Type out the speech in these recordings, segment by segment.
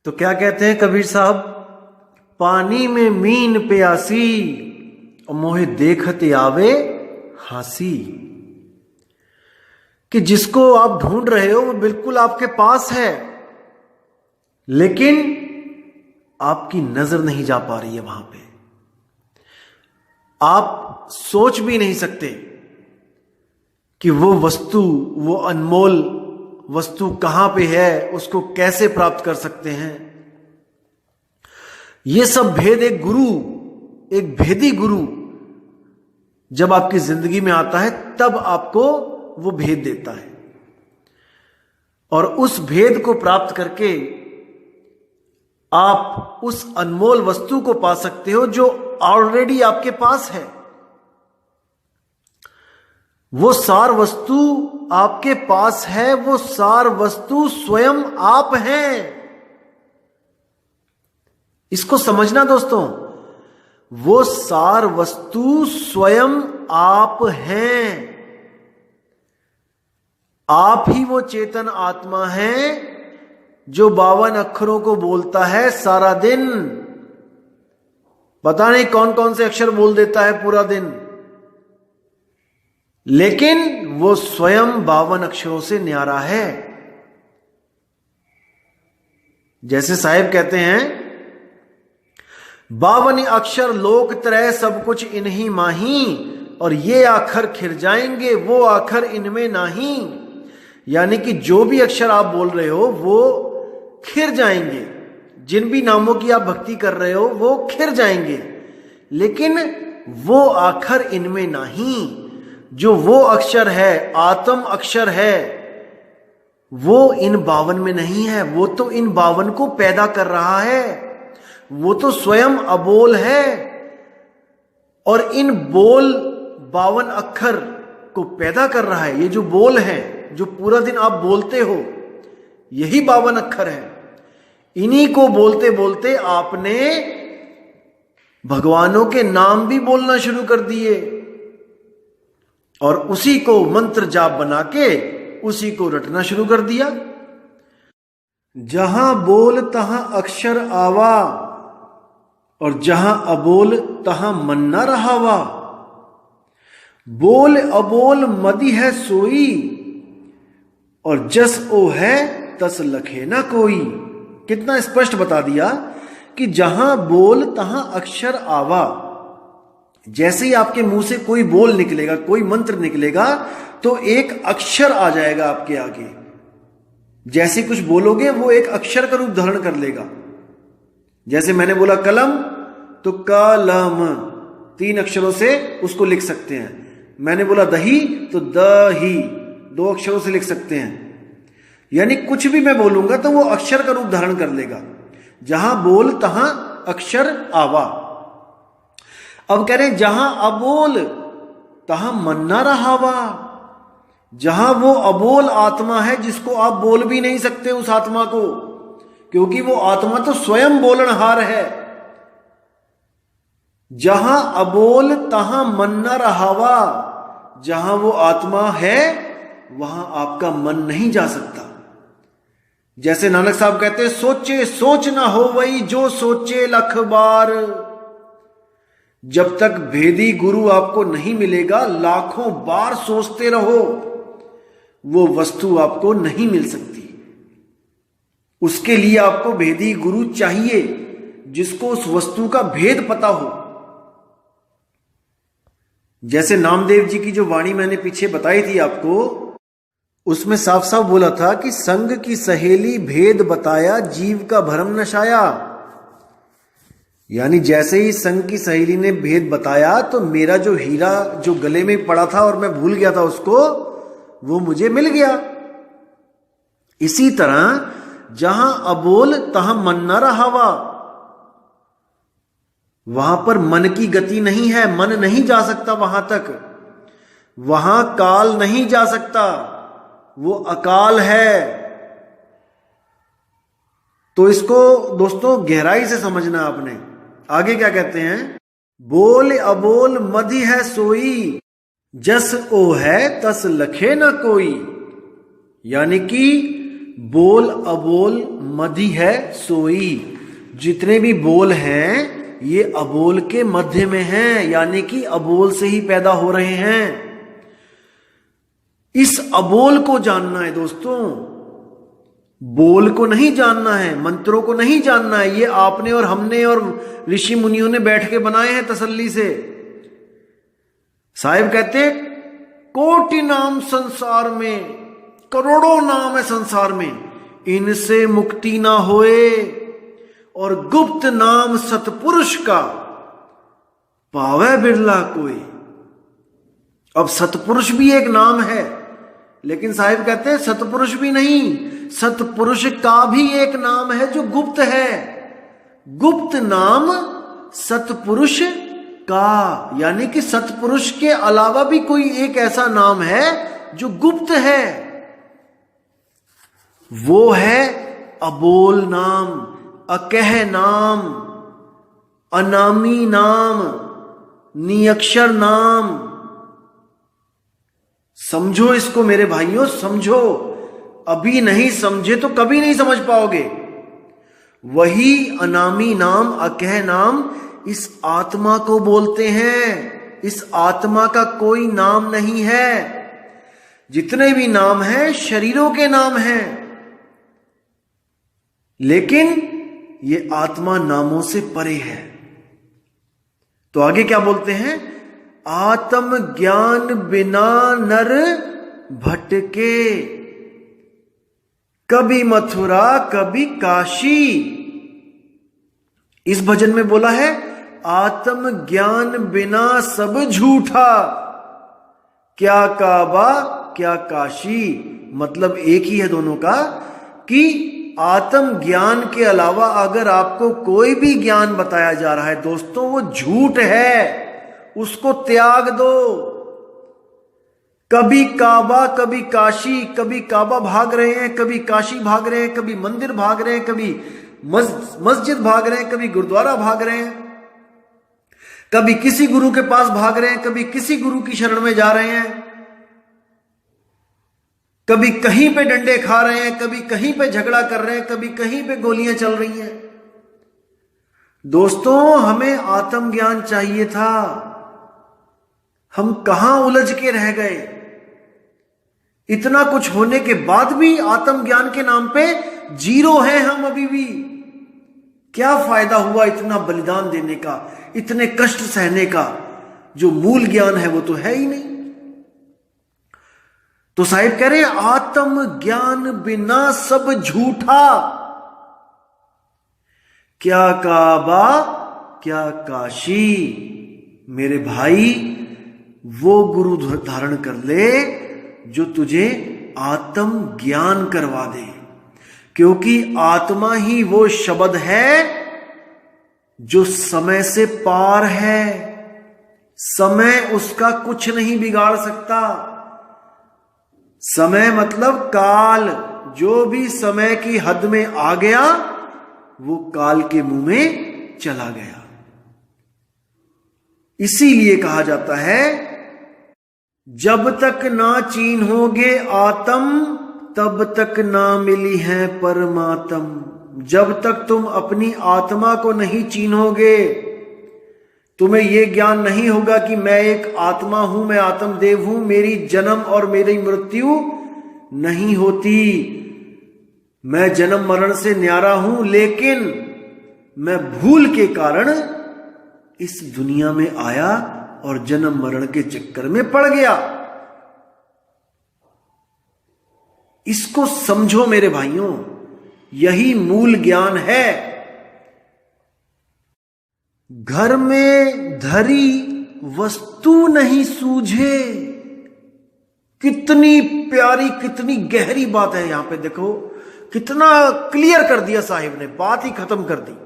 तो क्या कहते हैं कबीर साहब, पानी में मीन प्यासी और मोहे देखते आवे हंसी। कि जिसको आप ढूंढ रहे हो वो बिल्कुल आपके पास है, लेकिन आपकी नजर नहीं जा पा रही है वहां पे। आप सोच भी नहीं सकते कि वो वस्तु, वो अनमोल वस्तु कहां पे है, उसको कैसे प्राप्त कर सकते हैं। ये सब भेद एक गुरु, एक भेदी गुरु जब आपकी जिंदगी में आता है तब आपको वो भेद देता है, और उस भेद को प्राप्त करके आप उस अनमोल वस्तु को पा सकते हो जो ऑलरेडी आपके पास है। वो सार वस्तु आपके पास है, वो सार वस्तु स्वयं आप हैं। इसको समझना दोस्तों, वो सार वस्तु स्वयं आप हैं। आप ही वो चेतन आत्मा है जो 52 अक्षरों को बोलता है सारा दिन। पता नहीं कौन कौन से अक्षर बोल देता है पूरा दिन, लेकिन वो स्वयं 52 अक्षरों से न्यारा है। जैसे साहिब कहते हैं, 52 अक्षर लोक त्रय सब कुछ इन्हीं माही, और ये आखर खिर जाएंगे वो आखर इनमें नाही। यानी कि जो भी अक्षर आप बोल रहे हो वो खिर जाएंगे, जिन भी नामों की आप भक्ति कर रहे हो वो खिर जाएंगे, लेकिन वो आखर इनमें नहीं। जो वो अक्षर है, आत्म अक्षर है, वो इन 52 में नहीं है। वो तो इन 52 को पैदा कर रहा है, वो तो स्वयं अबोल है, और इन बोल 52 अक्षर को पैदा कर रहा है। ये जो बोल है, जो पूरा दिन आप बोलते हो, यही 52 अक्षर है। इन्हीं को बोलते बोलते आपने भगवानों के नाम भी बोलना शुरू कर दिए, और उसी को मंत्र जाप बना के उसी को रटना शुरू कर दिया। जहां बोल तहां अक्षर आवा, और जहां अबोल तहां मन न रहावा। बोल अबोल मदि है सोई, और जस ओ है तस लखे ना कोई। कितना स्पष्ट बता दिया कि जहां बोल तहां अक्षर आवा। जैसे ही आपके मुंह से कोई बोल निकलेगा, कोई मंत्र निकलेगा, तो एक अक्षर आ जाएगा आपके आगे। जैसे कुछ बोलोगे वो एक अक्षर का रूप धारण कर लेगा। जैसे मैंने बोला कलम, तो कलम 3 अक्षरों से उसको लिख सकते हैं। मैंने बोला दही, तो दही 2 अक्षरों से लिख सकते हैं। यानी कुछ भी मैं बोलूंगा तो वो अक्षर का रूप धारण कर लेगा। जहां बोल तहां अक्षर आवा। अब कह रहे जहां अबोल तहां मन न रहावा। जहां वो अबोल आत्मा है जिसको आप बोल भी नहीं सकते उस आत्मा को, क्योंकि वो आत्मा तो स्वयं बोलनहार है। जहां अबोल तहां मन न रहावा। जहां वो आत्मा है वहां आपका मन नहीं जा सकता। जैसे नानक साहब कहते हैं, सोचे सोच ना हो वही जो सोचे लख बार। जब तक भेदी गुरु आपको नहीं मिलेगा, लाखों बार सोचते रहो, वो वस्तु आपको नहीं मिल सकती। उसके लिए आपको भेदी गुरु चाहिए जिसको उस वस्तु का भेद पता हो। जैसे नामदेव जी की जो वाणी मैंने पीछे बताई थी आपको, उसमें साफ साफ बोला था कि संग की सहेली भेद बताया, जीव का भरम नशाया। यानी जैसे ही संग की सहेली ने भेद बताया, तो मेरा जो हीरा जो गले में पड़ा था और मैं भूल गया था उसको, वो मुझे मिल गया। इसी तरह जहां अबोल तहां मन न रहावा। वहां पर मन की गति नहीं है, मन नहीं जा सकता वहां तक। वहां काल नहीं जा सकता, वो अकाल है। तो इसको दोस्तों गहराई से समझना आपने। आगे क्या कहते हैं, बोल अबोल मधि है सोई, जस ओ है तस लखे न कोई। यानी कि बोल अबोल मधि है सोई। जितने भी बोल हैं ये अबोल के मध्य में हैं, यानी कि अबोल से ही पैदा हो रहे हैं। इस अबोल को जानना है दोस्तों, बोल को नहीं जानना है, मंत्रों को नहीं जानना है। ये आपने और हमने और ऋषि मुनियों ने बैठ के बनाए हैं तसल्ली से। साहिब कहते कोटि नाम संसार में, करोड़ों नाम है संसार में, इनसे मुक्ति ना होए, और गुप्त नाम सतपुरुष का पावे बिरला कोई। अब सतपुरुष भी एक नाम है, लेकिन साहिब कहते हैं सतपुरुष भी नहीं, सतपुरुष का भी एक नाम है जो गुप्त है। गुप्त नाम सतपुरुष का, यानी कि सतपुरुष के अलावा भी कोई एक ऐसा नाम है जो गुप्त है। वो है अबोल नाम, अकह नाम, अनामी नाम, नियक्षर नाम। समझो इसको मेरे भाइयों, समझो। अभी नहीं समझे तो कभी नहीं समझ पाओगे। वही अनामी नाम, अकह नाम इस आत्मा को बोलते हैं। इस आत्मा का कोई नाम नहीं है। जितने भी नाम हैं शरीरों के नाम हैं, लेकिन ये आत्मा नामों से परे है। तो आगे क्या बोलते हैं? आत्म ज्ञान बिना नर भटके, कभी मथुरा कभी काशी। इस भजन में बोला है आत्म ज्ञान बिना सब झूठा, क्या काबा क्या काशी। मतलब एक ही है दोनों का, कि आत्म ज्ञान के अलावा अगर आपको कोई भी ज्ञान बताया जा रहा है दोस्तों, वो झूठ है, उसको त्याग दो। कभी काबा कभी काशी, कभी काबा भाग रहे हैं, कभी काशी भाग रहे हैं, कभी मंदिर भाग रहे हैं, कभी मस्जिद भाग रहे हैं, कभी गुरुद्वारा भाग रहे हैं, कभी किसी गुरु के पास भाग रहे हैं, कभी किसी गुरु की शरण में जा रहे हैं, कभी कहीं पे डंडे खा रहे हैं, कभी कहीं पे झगड़ा कर रहे हैं, कभी कहीं पे गोलियां चल रही हैं। दोस्तों हमें आत्मज्ञान चाहिए था, हम कहां उलझ के रह गए। इतना कुछ होने के बाद भी आत्मज्ञान के नाम पे जीरो हैं हम अभी भी। क्या फायदा हुआ इतना बलिदान देने का, इतने कष्ट सहने का? जो मूल ज्ञान है वो तो है ही नहीं। तो साहिब कह रहे आत्म ज्ञान बिना सब झूठा, क्या काबा क्या काशी। मेरे भाई वो गुरु धारण कर ले जो तुझे आत्म ज्ञान करवा दे, क्योंकि आत्मा ही वो शब्द है जो समय से पार है। समय उसका कुछ नहीं बिगाड़ सकता। समय मतलब काल, जो भी समय की हद में आ गया वो काल के मुंह में चला गया। इसीलिए कहा जाता है जब तक ना चीन्होगे आत्म तब तक ना मिली है परमात्म। जब तक तुम अपनी आत्मा को नहीं चीन्होगे, तुम्हें यह ज्ञान नहीं होगा कि मैं एक आत्मा हूं, मैं आत्मदेव हूं, मेरी जन्म और मेरी मृत्यु नहीं होती, मैं जन्म मरण से न्यारा हूं, लेकिन मैं भूल के कारण इस दुनिया में आया और जन्म मरण के चक्कर में पड़ गया। इसको समझो मेरे भाइयों, यही मूल ज्ञान है। घर में धरी वस्तु नहीं सूझे। कितनी प्यारी, कितनी गहरी बात है यहां पे। देखो कितना क्लियर कर दिया साहिब ने, बात ही खत्म कर दी।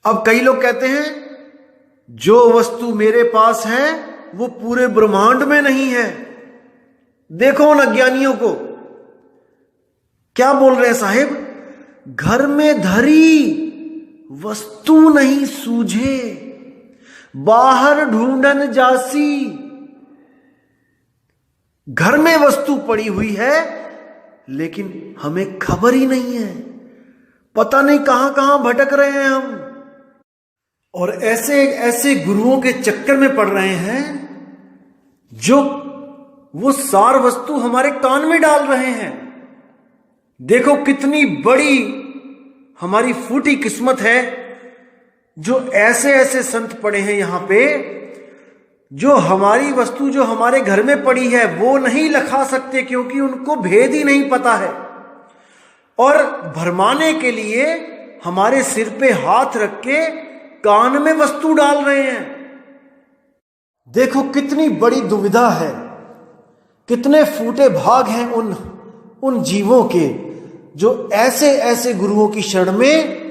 अब कई लोग कहते हैं जो वस्तु मेरे पास है वो पूरे ब्रह्मांड में नहीं है। देखो उन अज्ञानियों को क्या बोल रहे हैं साहिब, घर में धरी वस्तु नहीं सूझे, बाहर ढूंढन जासी। घर में वस्तु पड़ी हुई है, लेकिन हमें खबर ही नहीं है, पता नहीं कहां कहां भटक रहे हैं हम, और ऐसे ऐसे गुरुओं के चक्कर में पड़ रहे हैं जो वो सार वस्तु हमारे कान में डाल रहे हैं। देखो कितनी बड़ी हमारी फूटी किस्मत है जो ऐसे ऐसे संत पड़े हैं यहां पे, जो हमारी वस्तु जो हमारे घर में पड़ी है वो नहीं लखा सकते क्योंकि उनको भेद ही नहीं पता है, और भरमाने के लिए हमारे सिर पे हाथ रख के कान में वस्तु डाल रहे हैं। देखो कितनी बड़ी दुविधा है, कितने फूटे भाग हैं उन जीवों के जो ऐसे ऐसे गुरुओं की शरण में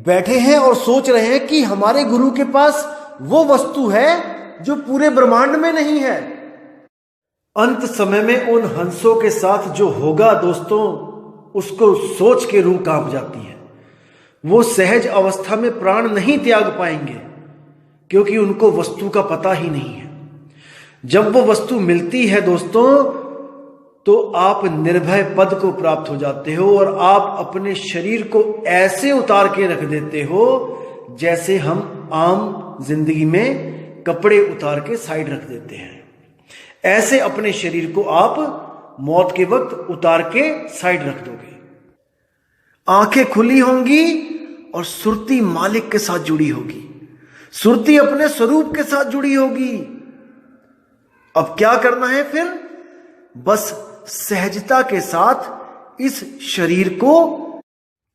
बैठे हैं और सोच रहे हैं कि हमारे गुरु के पास वो वस्तु है जो पूरे ब्रह्मांड में नहीं है। अंत समय में उन हंसों के साथ जो होगा दोस्तों, उसको सोच के रूह कांप जाती है। वो सहज अवस्था में प्राण नहीं त्याग पाएंगे क्योंकि उनको वस्तु का पता ही नहीं है। जब वो वस्तु मिलती है दोस्तों, तो आप निर्भय पद को प्राप्त हो जाते हो और आप अपने शरीर को ऐसे उतार के रख देते हो जैसे हम आम जिंदगी में कपड़े उतार के साइड रख देते हैं। ऐसे अपने शरीर को आप मौत के वक्त उतार के साइड रख दोगे। आंखें खुली होंगी और सुरती मालिक के साथ जुड़ी होगी, सुरती अपने स्वरूप के साथ जुड़ी होगी। अब क्या करना है फिर? बस सहजता के साथ इस शरीर को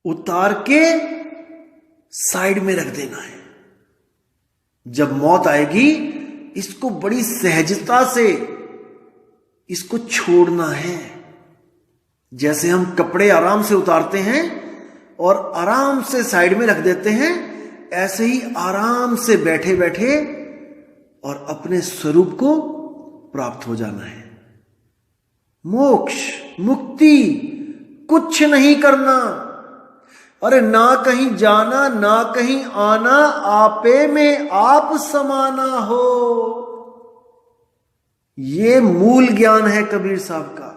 उतार के साइड में रख देना है। जब मौत आएगी, इसको बड़ी सहजता से इसको छोड़ना है। जैसे हम कपड़े आराम से उतारते हैं और आराम से साइड में रख देते हैं, ऐसे ही आराम से बैठे बैठे और अपने स्वरूप को प्राप्त हो जाना है। मोक्ष, मुक्ति, कुछ नहीं करना। अरे ना कहीं जाना ना कहीं आना, आपे में आप समाना हो। ये मूल ज्ञान है कबीर साहब का,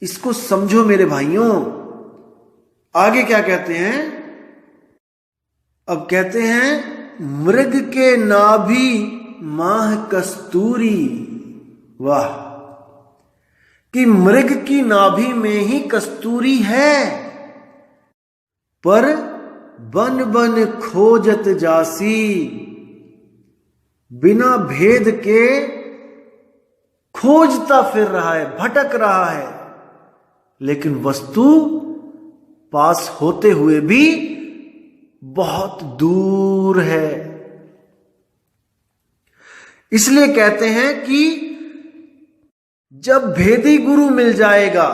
इसको समझो मेरे भाइयों। आगे क्या कहते हैं? अब कहते हैं मृग के नाभि माह कस्तूरी। वाह, कि मृग की नाभि में ही कस्तूरी है, पर बन बन खोजत जासी। बिना भेद के खोजता फिर रहा है, भटक रहा है, लेकिन वस्तु पास होते हुए भी बहुत दूर है। इसलिए कहते हैं कि जब भेदी गुरु मिल जाएगा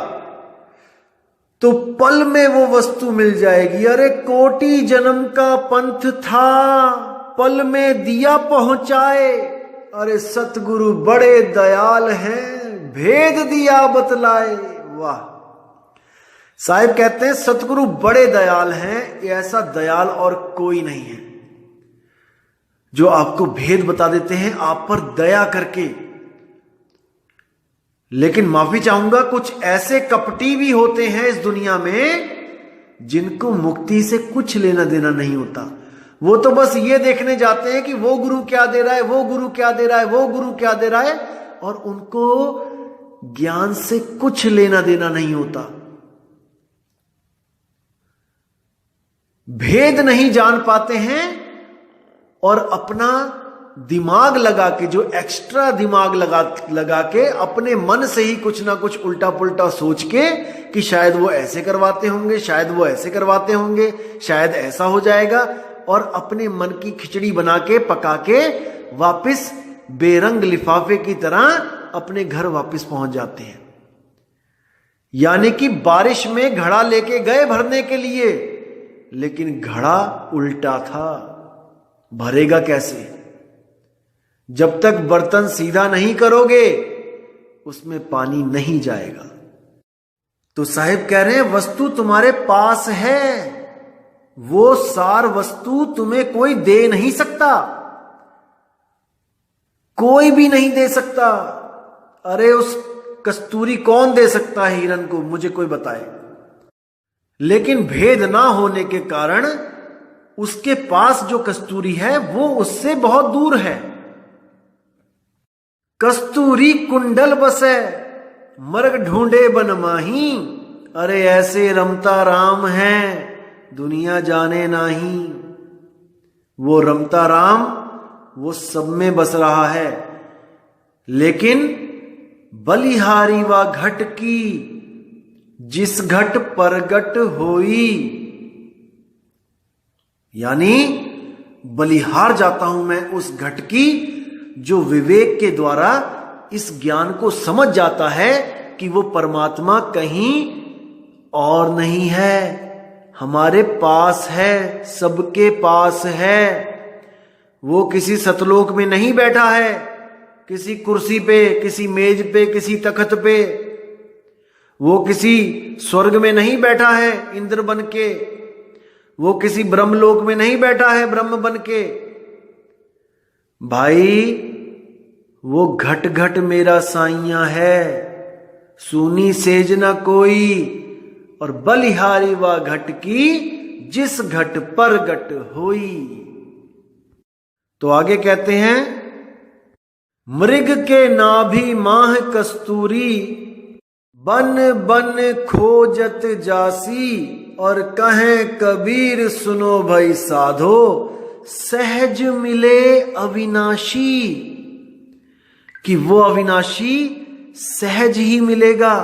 तो पल में वो वस्तु मिल जाएगी। अरे कोटि जन्म का पंथ था, पल में दिया पहुंचाए। अरे सतगुरु बड़े दयाल हैं, भेद दिया बतलाए। वाह, साहिब कहते हैं सतगुरु बड़े दयाल हैं, ऐसा दयाल और कोई नहीं है जो आपको भेद बता देते हैं आप पर दया करके। लेकिन माफी चाहूंगा, कुछ ऐसे कपटी भी होते हैं इस दुनिया में जिनको मुक्ति से कुछ लेना देना नहीं होता। वो तो बस ये देखने जाते हैं कि वो गुरु क्या दे रहा है, वो गुरु क्या दे रहा है, वो गुरु क्या दे रहा है, और उनको ज्ञान से कुछ लेना देना नहीं होता। भेद नहीं जान पाते हैं और अपना दिमाग लगा के, जो एक्स्ट्रा दिमाग लगा के अपने मन से ही कुछ ना कुछ उल्टा पुल्टा सोच के कि शायद वो ऐसे करवाते होंगे, शायद वो ऐसे करवाते होंगे, शायद ऐसा हो जाएगा, और अपने मन की खिचड़ी बना के पका के वापस बेरंग लिफाफे की तरह अपने घर वापस पहुंच जाते हैं। यानी कि बारिश में घड़ा लेके गए भरने के लिए, लेकिन घड़ा उल्टा था, भरेगा कैसे? जब तक बर्तन सीधा नहीं करोगे उसमें पानी नहीं जाएगा। तो साहिब कह रहे हैं वस्तु तुम्हारे पास है, वो सार वस्तु तुम्हें कोई दे नहीं सकता, कोई भी नहीं दे सकता। अरे उस कस्तूरी कौन दे सकता है हिरन को, मुझे कोई बताए। लेकिन भेद ना होने के कारण उसके पास जो कस्तूरी है वो उससे बहुत दूर है। कस्तूरी कुंडल बसे मर्ग ढूंढे बन माही, अरे ऐसे रमता राम है दुनिया जाने नाही। वो रमता राम वो सब में बस रहा है, लेकिन बलिहारी व घट की जिस घट परगट होई, यानी बलिहार जाता हूं मैं उस घट की जो विवेक के द्वारा इस ज्ञान को समझ जाता है कि वो परमात्मा कहीं और नहीं है, हमारे पास है, सबके पास है। वो किसी सतलोक में नहीं बैठा है, किसी कुर्सी पे, किसी मेज पे, किसी तख्त पे। वो किसी स्वर्ग में नहीं बैठा है इंद्र बन के, वो किसी ब्रह्मलोक में नहीं बैठा है ब्रह्म बन के। भाई वो घट घट मेरा साइया है, सूनी सेज न कोई, और बलिहारी व घट की जिस घट पर गट होई। तो आगे कहते हैं, मृग के नाभि माह कस्तूरी, बन बन खोजत जासी, और कहें कबीर सुनो भाई साधो, सहज मिले अविनाशी। कि वो अविनाशी सहज ही मिलेगा।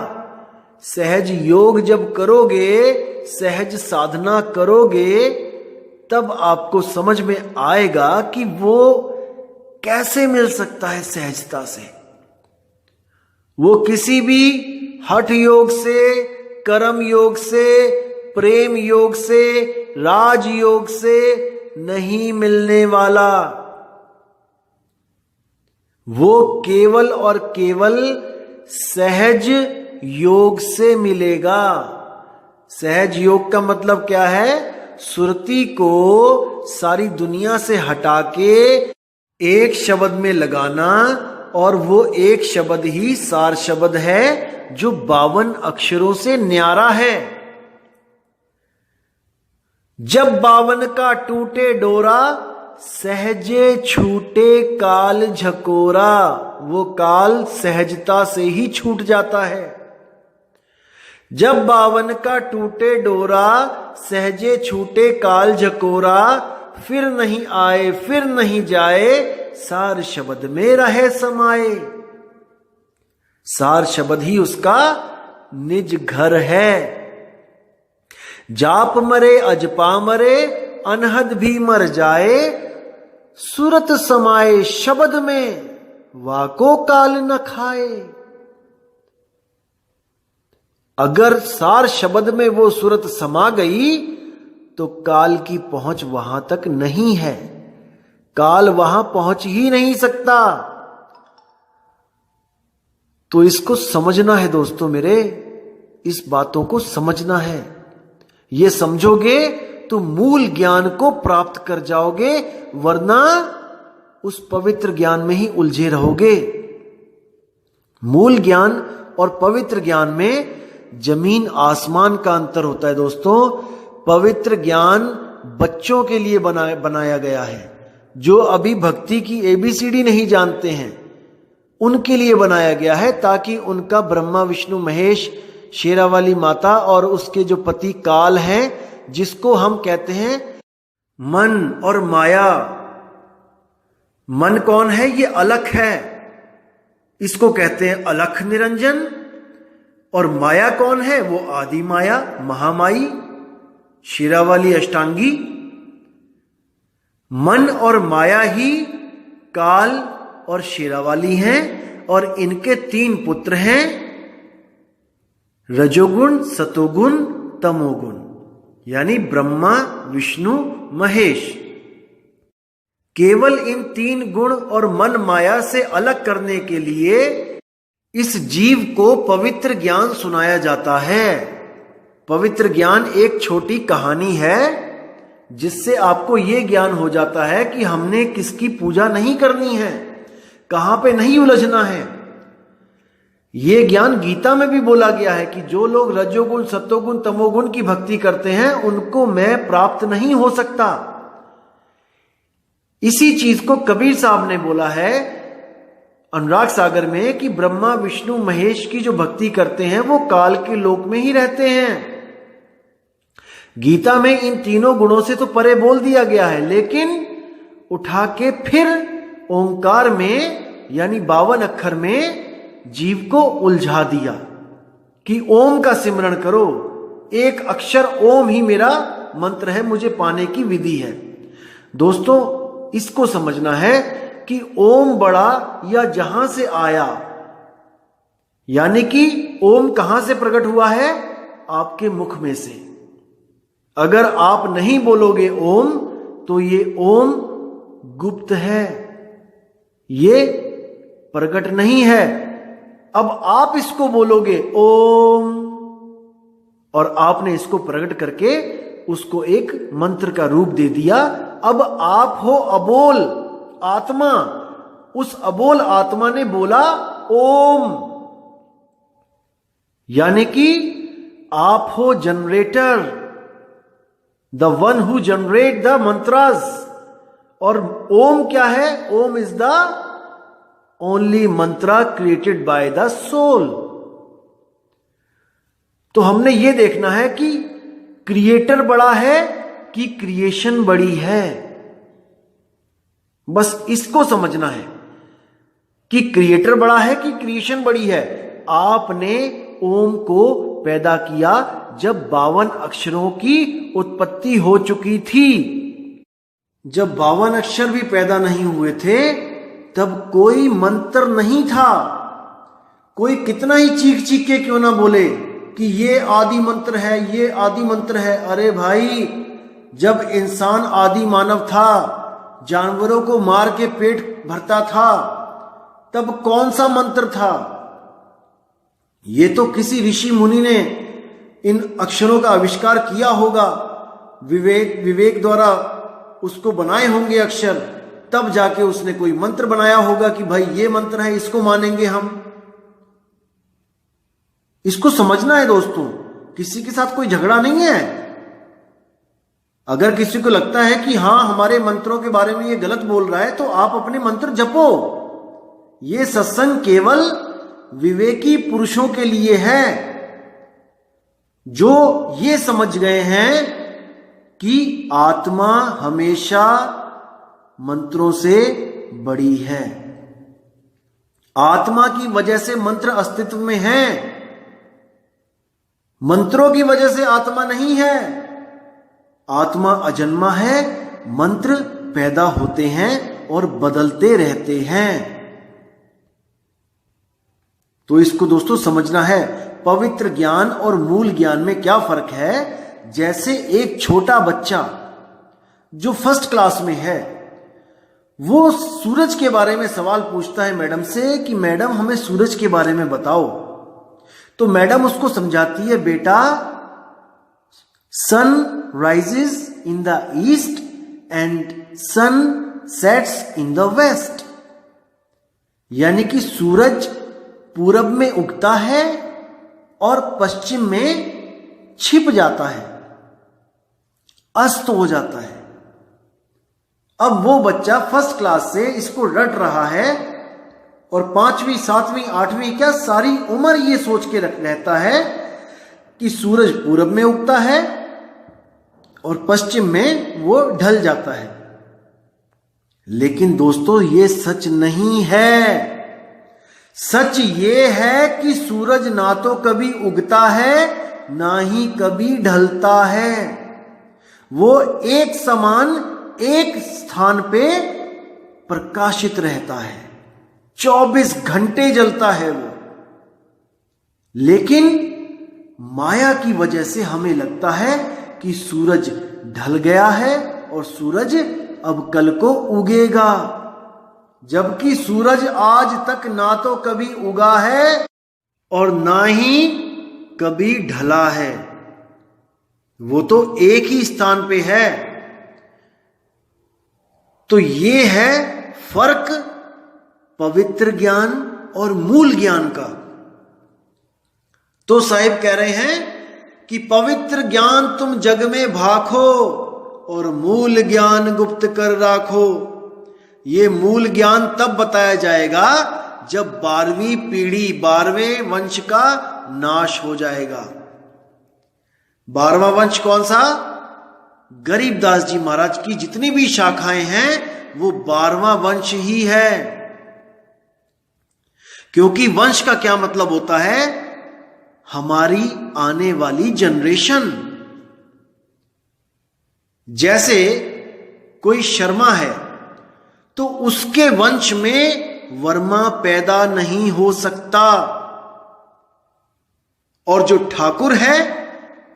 सहज योग जब करोगे, सहज साधना करोगे, तब आपको समझ में आएगा कि वो कैसे मिल सकता है सहजता से। वो किसी भी हठ योग से, कर्म योग से, प्रेम योग से, राज योग से नहीं मिलने वाला। वो केवल और केवल सहज योग से मिलेगा। सहज योग का मतलब क्या है? सुरती को सारी दुनिया से हटा के एक शब्द में लगाना, और वो एक शब्द ही सार शब्द है जो 52 अक्षरों से न्यारा है। जब 52 का टूटे डोरा, सहजे छूटे काल झकोरा। वो काल सहजता से ही छूट जाता है। जब 52 का टूटे डोरा, सहजे छूटे काल झकोरा, फिर नहीं आए फिर नहीं जाए, सार शब्द में रहे समाये। सार शब्द ही उसका निज घर है। जाप मरे अजपा मरे, अनहद भी मर जाए, सुरत समाये शब्द में, वाको काल न खाए। अगर सार शब्द में वो सुरत समा गई तो काल की पहुंच वहां तक नहीं है। काल वहां पहुंच ही नहीं सकता। तो इसको समझना है दोस्तों मेरे, इस बातों को समझना है। ये समझोगे तो मूल ज्ञान को प्राप्त कर जाओगे, वरना उस पवित्र ज्ञान में ही उलझे रहोगे। मूल ज्ञान और पवित्र ज्ञान में जमीन आसमान का अंतर होता है दोस्तों। पवित्र ज्ञान बच्चों के लिए बनाया गया है। जो अभी भक्ति की ABCD नहीं जानते हैं, उनके लिए बनाया गया है, ताकि उनका ब्रह्मा विष्णु महेश, शेरावाली माता और उसके जो पति काल हैं, जिसको हम कहते हैं मन और माया। मन कौन है? ये अलख है, इसको कहते हैं अलख निरंजन। और माया कौन है? वो आदि माया, महामाई, शेरावाली अष्टांगी। मन और माया ही काल और शेरावाली हैं, और इनके 3 पुत्र हैं, रजोगुण, सतोगुण, तमोगुण, यानी ब्रह्मा विष्णु महेश। केवल इन 3 गुण और मन माया से अलग करने के लिए इस जीव को पवित्र ज्ञान सुनाया जाता है। पवित्र ज्ञान एक छोटी कहानी है, जिससे आपको यह ज्ञान हो जाता है कि हमने किसकी पूजा नहीं करनी है, कहां पे नहीं उलझना है। ये ज्ञान गीता में भी बोला गया है कि जो लोग रजोगुण, सत्वगुण, तमोगुण की भक्ति करते हैं उनको मैं प्राप्त नहीं हो सकता। इसी चीज को कबीर साहब ने बोला है अनुराग सागर में कि ब्रह्मा, विष्णु, महेश की जो भक्ति करते हैं वो काल के लोक में ही रहते हैं। गीता में इन तीनों गुणों से तो परे बोल दिया गया है, लेकिन उठा के फिर ओंकार में यानी 52 अक्षर में जीव को उलझा दिया कि ओम का सिमरण करो, एक अक्षर ओम ही मेरा मंत्र है, मुझे पाने की विधि है। दोस्तों इसको समझना है कि ओम बड़ा या जहां से आया, यानी कि ओम कहां से प्रकट हुआ है? आपके मुख में से। अगर आप नहीं बोलोगे ओम तो ये ओम गुप्त है, ये प्रकट नहीं है। अब आप इसको बोलोगे ओम, और आपने इसको प्रकट करके उसको एक मंत्र का रूप दे दिया। अब आप हो अबोल आत्मा, उस अबोल आत्मा ने बोला ओम, यानी कि आप हो generator, the one who generate the mantras. और ओम क्या है? Om is the only mantra created by the soul. तो हमने यह देखना है कि क्रिएटर बड़ा है कि क्रिएशन बड़ी है। बस इसको समझना है कि क्रिएटर बड़ा है कि क्रिएशन बड़ी है। आपने ओम को पैदा किया जब 52 अक्षरों की उत्पत्ति हो चुकी थी। जब 52 अक्षर भी पैदा नहीं हुए थे तब कोई मंत्र नहीं था। कोई कितना ही चीख चीख के क्यों ना बोले कि ये आदि मंत्र है, ये आदि मंत्र है। अरे भाई, जब इंसान आदि मानव था, जानवरों को मार के पेट भरता था, तब कौन सा मंत्र था? ये तो किसी ऋषि मुनि ने इन अक्षरों का आविष्कार किया होगा, विवेक द्वारा उसको बनाए होंगे अक्षर, तब जाके उसने कोई मंत्र बनाया होगा कि भाई ये मंत्र है, इसको मानेंगे हम। इसको समझना है दोस्तों, किसी के साथ कोई झगड़ा नहीं है। अगर किसी को लगता है कि हां हमारे मंत्रों के बारे में ये गलत बोल रहा है, तो आप अपने मंत्र जपो। ये सत्संग केवल विवेकी पुरुषों के लिए है, जो ये समझ गए हैं कि आत्मा हमेशा मंत्रों से बड़ी है। आत्मा की वजह से मंत्र अस्तित्व में है, मंत्रों की वजह से आत्मा नहीं है। आत्मा अजन्मा है, मंत्र पैदा होते हैं और बदलते रहते हैं। तो इसको दोस्तों समझना है। पवित्र ज्ञान और मूल ज्ञान में क्या फर्क है? जैसे एक छोटा बच्चा जो फर्स्ट क्लास में है, वो सूरज के बारे में सवाल पूछता है मैडम से कि मैडम हमें सूरज के बारे में बताओ। तो मैडम उसको समझाती है, बेटा sun rises in the east and sun sets in the west, यानी कि सूरज पूरब में उगता है और पश्चिम में छिप जाता है, अस्त हो जाता है। अब वो बच्चा फर्स्ट क्लास से इसको रट रहा है और 5वीं, 7वीं, 8वीं क्या सारी उम्र ये सोच के रहता है कि सूरज पूरब में उगता है और पश्चिम में वो ढल जाता है। लेकिन दोस्तों ये सच नहीं है। सच ये है कि सूरज ना तो कभी उगता है ना ही कभी ढलता है। वो एक समान एक स्थान पे प्रकाशित रहता है, 24 घंटे जलता है वो। लेकिन माया की वजह से हमें लगता है कि सूरज ढल गया है और सूरज अब कल को उगेगा, जबकि सूरज आज तक ना तो कभी उगा है और ना ही कभी ढला है। वो तो एक ही स्थान पे है। तो ये है फर्क पवित्र ज्ञान और मूल ज्ञान का। तो साहिब कह रहे हैं कि पवित्र ज्ञान तुम जग में भाखो और मूल ज्ञान गुप्त कर राखो। ये मूल ज्ञान तब बताया जाएगा जब 12वीं पीढ़ी 12वें वंश का नाश हो जाएगा। 12वां वंश कौन सा? गरीबदास जी महाराज की जितनी भी शाखाएं हैं वो 12वां वंश ही है। क्योंकि वंश का क्या मतलब होता है? हमारी आने वाली जनरेशन। जैसे कोई शर्मा है तो उसके वंश में वर्मा पैदा नहीं हो सकता, और जो ठाकुर है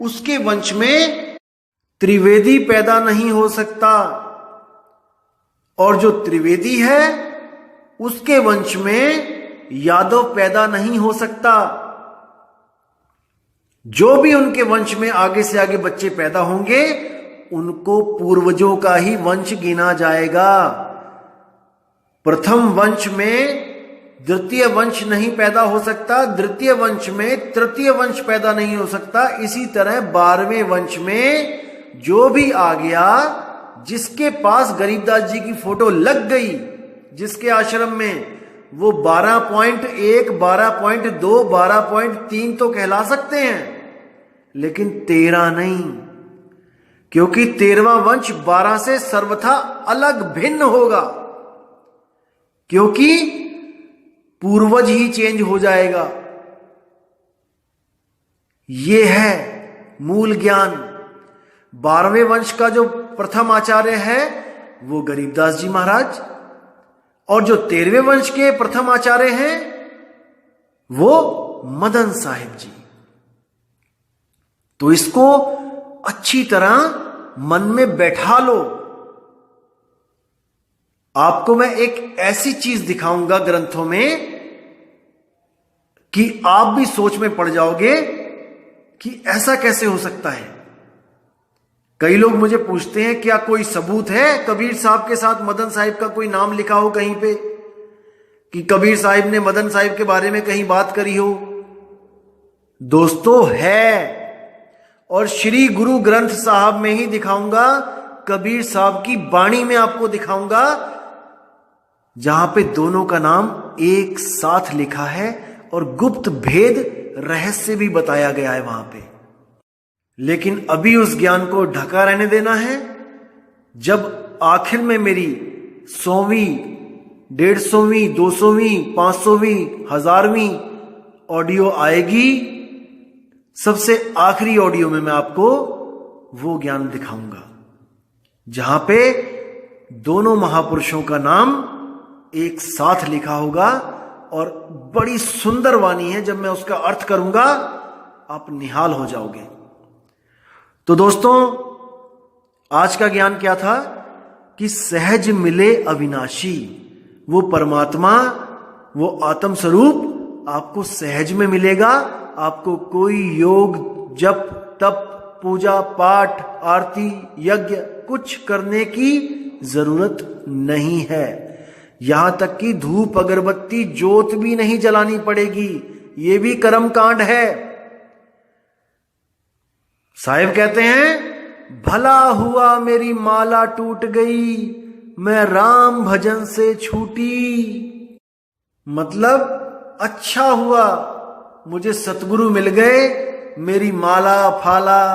उसके वंश में त्रिवेदी पैदा नहीं हो सकता, और जो त्रिवेदी है उसके वंश में यादव पैदा नहीं हो सकता। जो भी उनके वंश में आगे से आगे बच्चे पैदा होंगे उनको पूर्वजों का ही वंश गिना जाएगा। प्रथम वंश में द्वितीय वंश नहीं पैदा हो सकता, द्वितीय वंश में तृतीय वंश पैदा नहीं हो सकता। इसी तरह 12वें वंश में जो भी आ गया, जिसके पास गरीबदास जी की फोटो लग गई, जिसके आश्रम में, वो 12.1, 12.2, 12.3 तो कहला सकते हैं, लेकिन 13 नहीं, क्योंकि 13वां वंश 12 से सर्वथा अलग भिन्न होगा, क्योंकि पूर्वज ही चेंज हो जाएगा। यह है मूल ज्ञान। 12वें वंश का जो प्रथम आचार्य है वो गरीबदास जी महाराज, और जो 13वें वंश के प्रथम आचार्य हैं वो मदन साहिब जी। तो इसको अच्छी तरह मन में बैठा लो। आपको मैं एक ऐसी चीज दिखाऊंगा ग्रंथों में कि आप भी सोच में पड़ जाओगे कि ऐसा कैसे हो सकता है। कई लोग मुझे पूछते हैं क्या कोई सबूत है कबीर साहब के साथ मदन साहिब का कोई नाम लिखा हो कहीं पे, कि कबीर साहिब ने मदन साहिब के बारे में कहीं बात करी हो? दोस्तों है, और श्री गुरु ग्रंथ साहब में ही दिखाऊंगा, कबीर साहब की वाणी में आपको दिखाऊंगा, जहां पे दोनों का नाम एक साथ लिखा है और गुप्त भेद रहस्य भी बताया गया है वहां पे। लेकिन अभी उस ज्ञान को ढका रहने देना है। जब आखिर में मेरी 100वीं, 150वीं, 200वीं, 500वीं, 1000वीं ऑडियो आएगी, सबसे आखिरी ऑडियो में मैं आपको वो ज्ञान दिखाऊंगा जहां पे दोनों महापुरुषों का नाम एक साथ लिखा होगा, और बड़ी सुंदर वाणी है। जब मैं उसका अर्थ करूंगा आप निहाल हो जाओगे। तो दोस्तों, आज का ज्ञान क्या था कि सहज मिले अविनाशी, वो परमात्मा, वो आत्म स्वरूप आपको सहज में मिलेगा। आपको कोई योग, जप, तप, पूजा पाठ, आरती, यज्ञ कुछ करने की जरूरत नहीं है। यहां तक कि धूप, अगरबत्ती, जोत भी नहीं जलानी पड़ेगी। ये भी कर्म कांड है। साहिब कहते हैं, भला हुआ मेरी माला टूट गई, मैं राम भजन से छूटी। मतलब अच्छा हुआ मुझे सतगुरु मिल गए, मेरी माला फाला,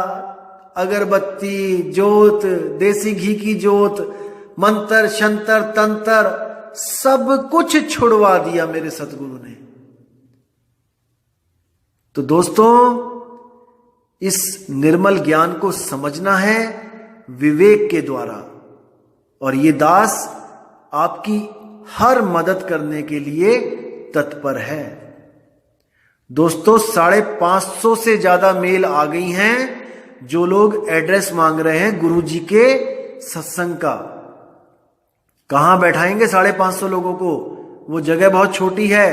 अगरबत्ती, जोत, देसी घी की जोत, मंत्र शंतर तंत्र सब कुछ छुड़वा दिया मेरे सतगुरु ने। तो दोस्तों, इस निर्मल ज्ञान को समझना है विवेक के द्वारा, और ये दास आपकी हर मदद करने के लिए तत्पर है। दोस्तों, 550 से ज्यादा मेल आ गई हैं जो लोग एड्रेस मांग रहे हैं गुरु जी के सत्संग का। कहां बैठाएंगे 550 लोगों को? वो जगह बहुत छोटी है।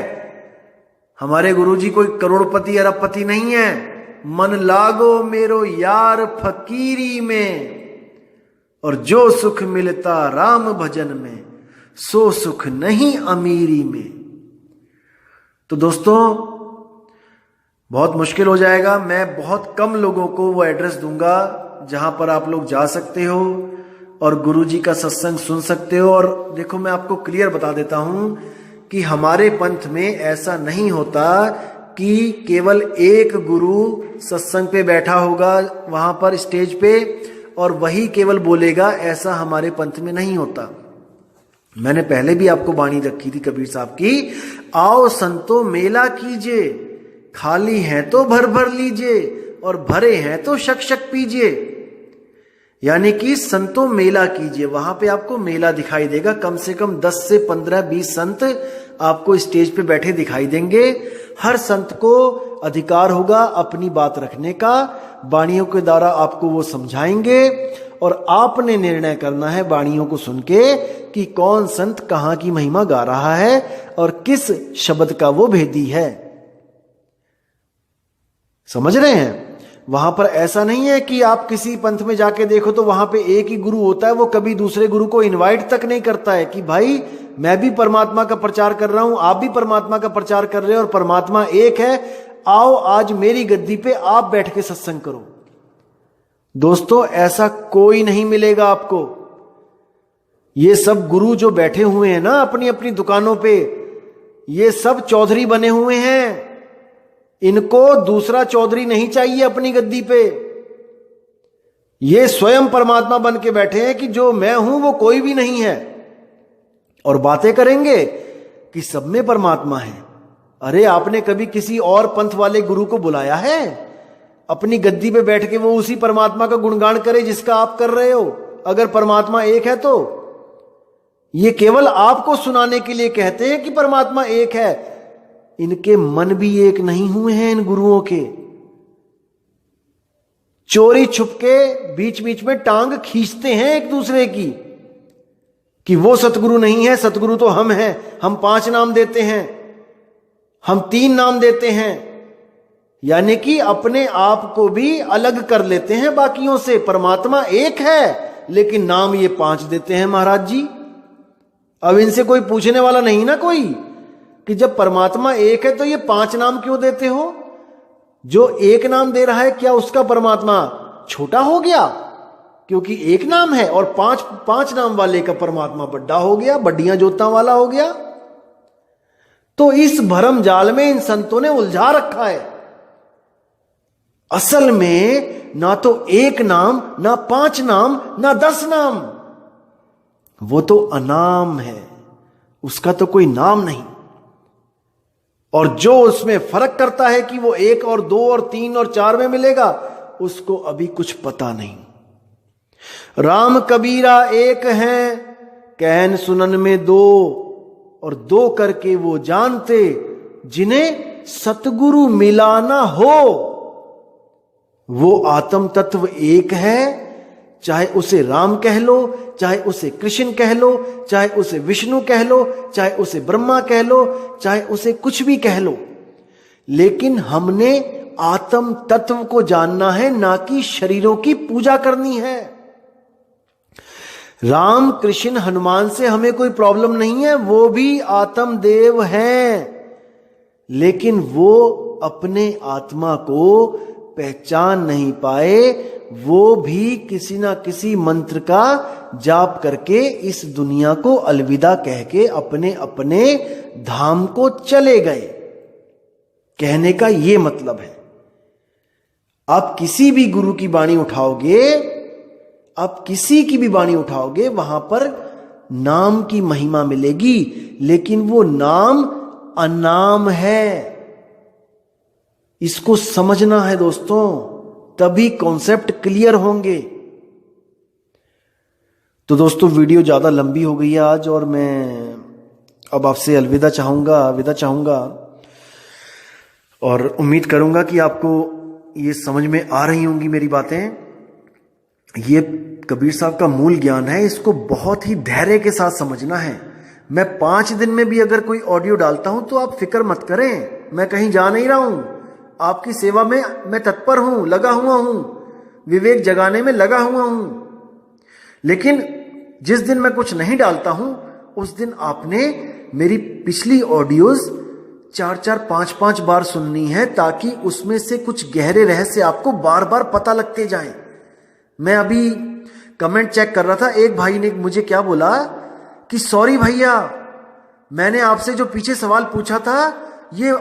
हमारे गुरु जी कोई करोड़पति अरबपति नहीं है। मन लागो मेरो यार फकीरी में, और जो सुख मिलता राम भजन में, सो सुख नहीं अमीरी में। तो दोस्तों, बहुत मुश्किल हो जाएगा। मैं बहुत कम लोगों को वो एड्रेस दूंगा जहां पर आप लोग जा सकते हो और गुरुजी का सत्संग सुन सकते हो। और देखो, मैं आपको क्लियर बता देता हूं कि हमारे पंथ में ऐसा नहीं होता कि केवल एक गुरु सत्संग पे बैठा होगा वहां पर स्टेज पे और वही केवल बोलेगा। ऐसा हमारे पंथ में नहीं होता। मैंने पहले भी आपको वाणी रखी थी कबीर साहब की, आओ संतो मेला कीजिए, खाली है तो भर भर लीजिए और भरे हैं तो शक शक पीजिए। यानी कि संतो मेला कीजिए, वहां पे आपको मेला दिखाई देगा। कम से कम 10 से 15 20 संत आपको स्टेज पे बैठे दिखाई देंगे। हर संत को अधिकार होगा अपनी बात रखने का। वाणियों के द्वारा आपको वो समझाएंगे और आपने निर्णय करना है वाणियों को सुन के कि कौन संत कहां की महिमा गा रहा है और किस शब्द का वो भेदी है। समझ रहे हैं? वहां पर ऐसा नहीं है कि आप किसी पंथ में जाके देखो तो वहां पे एक ही गुरु होता है, वो कभी दूसरे गुरु को इनवाइट तक नहीं करता है कि भाई मैं भी परमात्मा का प्रचार कर रहा हूं, आप भी परमात्मा का प्रचार कर रहे हो और परमात्मा एक है, आओ आज मेरी गद्दी पे आप बैठ के सत्संग करो। दोस्तों, ऐसा कोई नहीं मिलेगा आपको। ये सब गुरु जो बैठे हुए हैं ना अपनी अपनी दुकानों पे, ये सब चौधरी बने हुए हैं। इनको दूसरा चौधरी नहीं चाहिए अपनी गद्दी पे। ये स्वयं परमात्मा बन के बैठे हैं कि जो मैं हूं वो कोई भी नहीं है, और बातें करेंगे कि सब में परमात्मा है। अरे आपने कभी किसी और पंथ वाले गुरु को बुलाया है अपनी गद्दी पे बैठ के वो उसी परमात्मा का गुणगान करे जिसका आप कर रहे हो? अगर परमात्मा एक है तो ये केवल आपको सुनाने के लिए कहते हैं कि परमात्मा एक है। इनके मन भी एक नहीं हुए हैं इन गुरुओं के। चोरी छुपके बीच बीच में टांग खींचते हैं एक दूसरे की कि वो सतगुरु नहीं है, सतगुरु तो हम हैं। हम 5 नाम देते हैं, हम 3 नाम देते हैं, यानी कि अपने आप को भी अलग कर लेते हैं बाकियों से। परमात्मा एक है लेकिन नाम ये 5 देते हैं महाराज जी। अब इनसे कोई पूछने वाला नहीं ना कोई कि जब परमात्मा एक है तो ये 5 नाम क्यों देते हो? जो एक नाम दे रहा है क्या उसका परमात्मा छोटा हो गया क्योंकि एक नाम है, और 5 नाम वाले का परमात्मा बड्डा हो गया, बड्डियां जोता वाला हो गया? तो इस भरम जाल में इन संतों ने उलझा रखा है। असल में ना तो एक नाम, ना 5 नाम, ना 10 नाम, वो तो अनाम है, उसका तो कोई नाम नहीं। और जो उसमें फर्क करता है कि वो 1 और 2 और 3 और 4 में मिलेगा, उसको अभी कुछ पता नहीं। राम कबीरा एक हैं, कहन सुनन में 2, और 2 करके वो जानते जिन्हें सतगुरु मिलाना हो। वो आत्म तत्व एक है, चाहे उसे राम कह लो, चाहे उसे कृष्ण कह लो, चाहे उसे विष्णु कह लो, चाहे उसे ब्रह्मा कह लो, चाहे उसे कुछ भी कह लो, लेकिन हमने आत्म तत्व को जानना है, ना कि शरीरों की पूजा करनी है। राम कृष्ण हनुमान से हमें कोई प्रॉब्लम नहीं है, वो भी आत्म देव हैं, लेकिन वो अपने आत्मा को पहचान नहीं पाए। वो भी किसी ना किसी मंत्र का जाप करके इस दुनिया को अलविदा कह के अपने अपने धाम को चले गए। कहने का ये मतलब है, आप किसी भी गुरु की वाणी उठाओगे, आप किसी की भी वाणी उठाओगे, वहां पर नाम की महिमा मिलेगी, लेकिन वो नाम अनाम है। इसको समझना है दोस्तों, तभी कॉन्सेप्ट क्लियर होंगे। तो दोस्तों, वीडियो ज्यादा लंबी हो गई है आज, और मैं अब आपसे विदा चाहूंगा और उम्मीद करूंगा कि आपको ये समझ में आ रही होंगी मेरी बातें। ये कबीर साहब का मूल ज्ञान है, इसको बहुत ही धैर्य के साथ समझना है। मैं 5 दिन में भी अगर कोई ऑडियो डालता हूं तो आप फिक्र मत करें, मैं कहीं जा नहीं रहा हूं, आपकी सेवा में मैं तत्पर हूं, लगा हुआ हूं, विवेक जगाने में लगा हुआ हूं। लेकिन जिस दिन मैं कुछ नहीं डालता हूं, उस दिन आपने मेरी पिछली ऑडियोज 4-4, 5-5 बार सुननी है, ताकि उसमें से कुछ गहरे रहस्य आपको बार बार पता लगते जाएं। मैं अभी कमेंट चेक कर रहा था, एक भाई ने मुझे क्या बोला कि सॉरी भैया, मैंने आपसे जो पीछे सवाल पूछा था, ये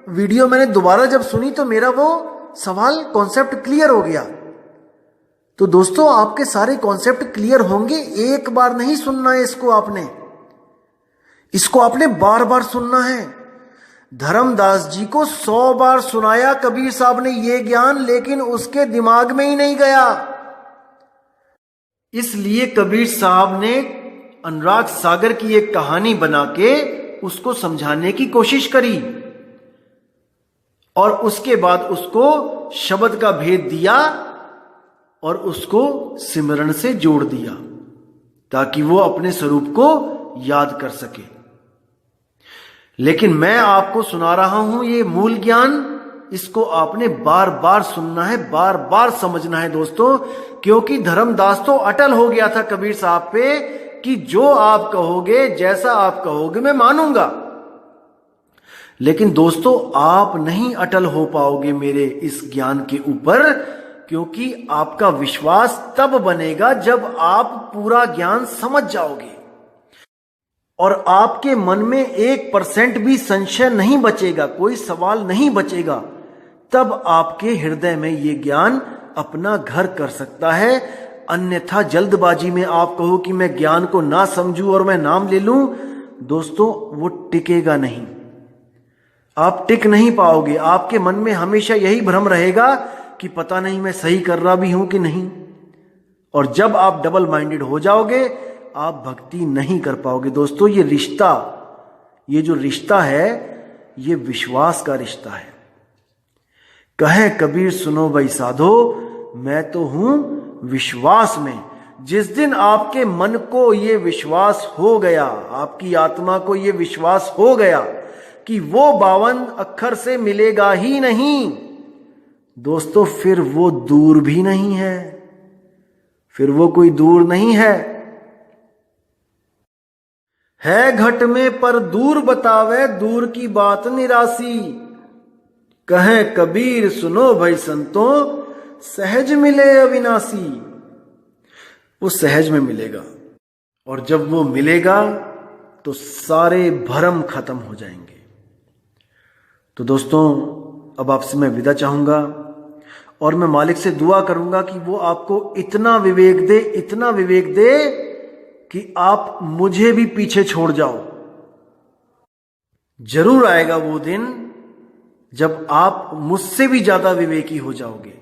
वीडियो मैंने दोबारा जब सुनी तो मेरा वो सवाल कॉन्सेप्ट क्लियर हो गया। तो दोस्तों, आपके सारे कॉन्सेप्ट क्लियर होंगे, एक बार नहीं सुनना है इसको आपने बार बार सुनना है। धर्मदास जी को 100 बार सुनाया कबीर साहब ने ये ज्ञान, लेकिन उसके दिमाग में ही नहीं गया। इसलिए कबीर साहब ने अनुराग सागर की एक कहानी बना के उसको समझाने की कोशिश करी, और उसके बाद उसको शब्द का भेद दिया और उसको सिमरन से जोड़ दिया, ताकि वो अपने स्वरूप को याद कर सके। लेकिन मैं आपको सुना रहा हूं ये मूल ज्ञान, इसको आपने बार बार सुनना है, बार बार समझना है दोस्तों, क्योंकि धर्मदास तो अटल हो गया था कबीर साहब पे कि जो आप कहोगे, जैसा आप कहोगे मैं मानूंगा। लेकिन दोस्तों, आप नहीं अटल हो पाओगे मेरे इस ज्ञान के ऊपर, क्योंकि आपका विश्वास तब बनेगा जब आप पूरा ज्ञान समझ जाओगे और आपके मन में 1% भी संशय नहीं बचेगा, कोई सवाल नहीं बचेगा। तब आपके हृदय में ये ज्ञान अपना घर कर सकता है। अन्यथा जल्दबाजी में आप कहो कि मैं ज्ञान को ना समझूं और मैं नाम ले लूं, दोस्तों वो टिकेगा नहीं, आप टिक नहीं पाओगे। आपके मन में हमेशा यही भ्रम रहेगा कि पता नहीं मैं सही कर रहा भी हूं कि नहीं। और जब आप डबल माइंडेड हो जाओगे, आप भक्ति नहीं कर पाओगे। दोस्तों, ये जो रिश्ता है, ये विश्वास का रिश्ता है। कहे कबीर सुनो भाई साधो, मैं तो हूं विश्वास में। जिस दिन आपके मन को ये विश्वास हो गया, आपकी आत्मा को ये विश्वास हो गया कि वो 52 अक्षर से मिलेगा ही नहीं, दोस्तों फिर वो दूर भी नहीं है, फिर वो कोई दूर नहीं है घट में पर दूर बतावे, दूर की बात निरासी। कहे कबीर सुनो भाई संतों, सहज मिले अविनाशी। वो सहज में मिलेगा, और जब वो मिलेगा तो सारे भरम खत्म हो जाएंगे। तो दोस्तों, अब आपसे मैं विदा चाहूंगा, और मैं मालिक से दुआ करूंगा कि वो आपको इतना विवेक दे, इतना विवेक दे कि आप मुझे भी पीछे छोड़ जाओ। जरूर आएगा वो दिन जब आप मुझसे भी ज्यादा विवेकी हो जाओगे।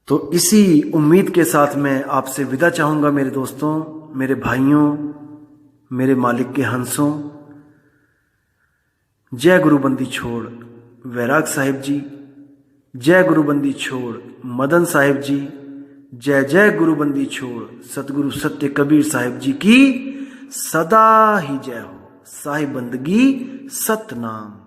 तो इसी उम्मीद के साथ मैं आपसे विदा चाहूंगा मेरे दोस्तों, मेरे भाइयों, मेरे मालिक के हंसों। जय गुरुबंदी छोड़ वैराग साहिब जी, जय गुरुबंदी छोड़ मदन साहिब जी, जय जय गुरुबंदी छोड़ सतगुरु सत्य कबीर साहिब जी की सदा ही जय हो। साहिब बंदगी सतनाम।